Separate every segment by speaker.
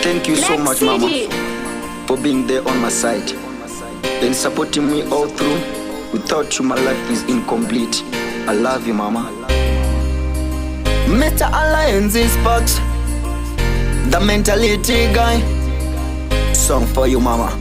Speaker 1: Thank you so much, Mama, for being there on my side and supporting me all through. Without you, my life is incomplete. I love you, Mama. Mr. Alliance is Sparks, the mentality guy. Song for you, Mama.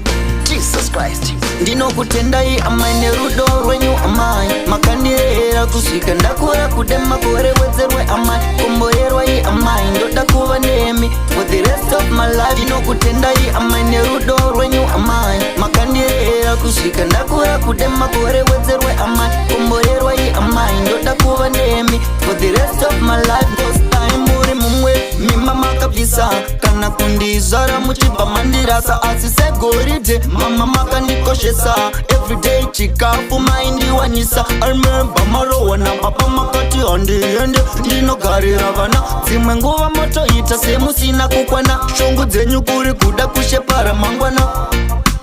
Speaker 1: Jesus Christ. Ndino kutendai amaine rudo rwenyu amai makandirera kusika ndakura kudema kore wezerwe amai komboyerwa i amai ndoda kuva nemi for the rest of my life. Ndino kutendai amaine rudo rwenyu amai makandirera kusika ndakura kudema kore wezerwe amai komboyerwa i amai ndoda kuva nemi for the rest of my life. This time muri mumwe mimama kabisa kana kundizara muchipa mandirasa asisegoride mama makandikoshesa everyday chikafu maindi wanisa. I remember marowana papa makati ondiende ndinogarira vana dzimwe nguva moto ita semusina kukwana shongu dzenyu kuri kuda kushepara mangwana.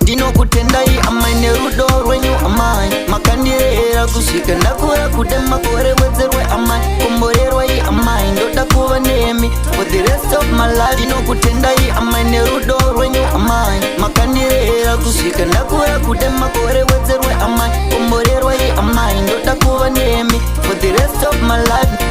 Speaker 1: Ndinokutendai amaine rudo rwenyu amai makandirera kusvika ndakura kudema kore wedzerwe amai komborerwa i amai ndoda kuva nemi for the rest of my life. Ndinokutendai amaine rudo rwenyu amai makandirera kusvika ndakura kudema kore wedzerwe amai komborerwa i amai ndoda kuva nemi for the rest of my life.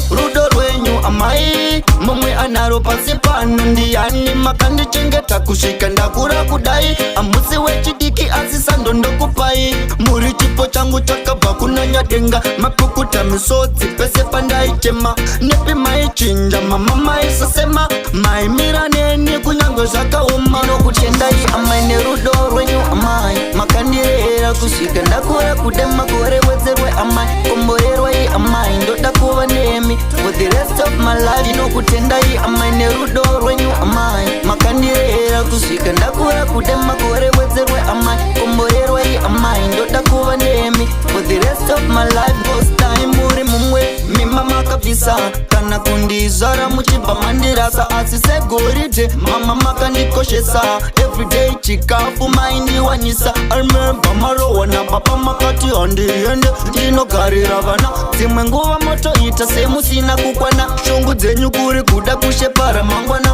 Speaker 1: Rudo rwenyu amai mumwe anaro pasi pano ndiani makandichengeta kusvika ndakura kudai amusi wechidiki asisando ndokupai muri chipo changu chakabva kunanyadenga mapukuta misodzi pese pandaichema nepi maichinja mama maisasema maimira neni kunyange zvakaoma. Ndinokutendai amaine rudo rwenyu amai makandirera kusvika ndakura kudema kore wedzerwe amai komborerwa i amai ndoda kuva nemi for the rest of my life. Ndinokutendai amaine rudo rwenyu amai makandirera kusvika ndakura kudema kore wedzerwe amai komborerwa i amai ndoda kuva nemi for the rest of my life. This time muri mumwe mimama kabisa kana kundizara muchibva mandirasa asisegoride mama makandikoshesa everyday chikafu maindiwanisa. I remember marowana papa makati ondiende ndinogarira vana dzimwe nguva moto ita semusina kukwana shongu dzenyu kuri kuda kushepara mangwana.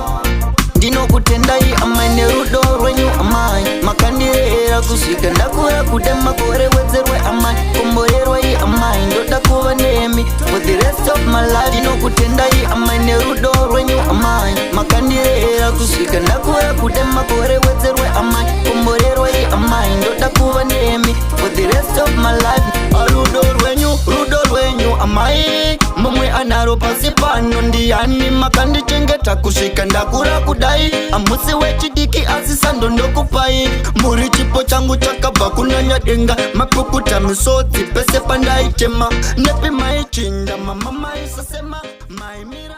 Speaker 1: Ndinokutendai amaine rudo rwenyu amai makandirera kusvika ndakura kudema kore wedzerwe amai komborerwa i amai ndoda kuva nemi for the rest of my life. Ndinokutendai amaine rudo rwenyu amai makandirera kusvika ndakura kudema kore wedzerwe amai komborerwa i amai ndoda kuva nemi for the rest of my life. Rudo rwenyu amai mumwe anaro pasi pano ndiani makandichengeta kusvika ndakura kudai amusi wechidiki asisando ndokupai muri chipo changu chakabva kunanyadenga mapukuta misodzi pese pandaichema nepi maichinja mama maisasema maimira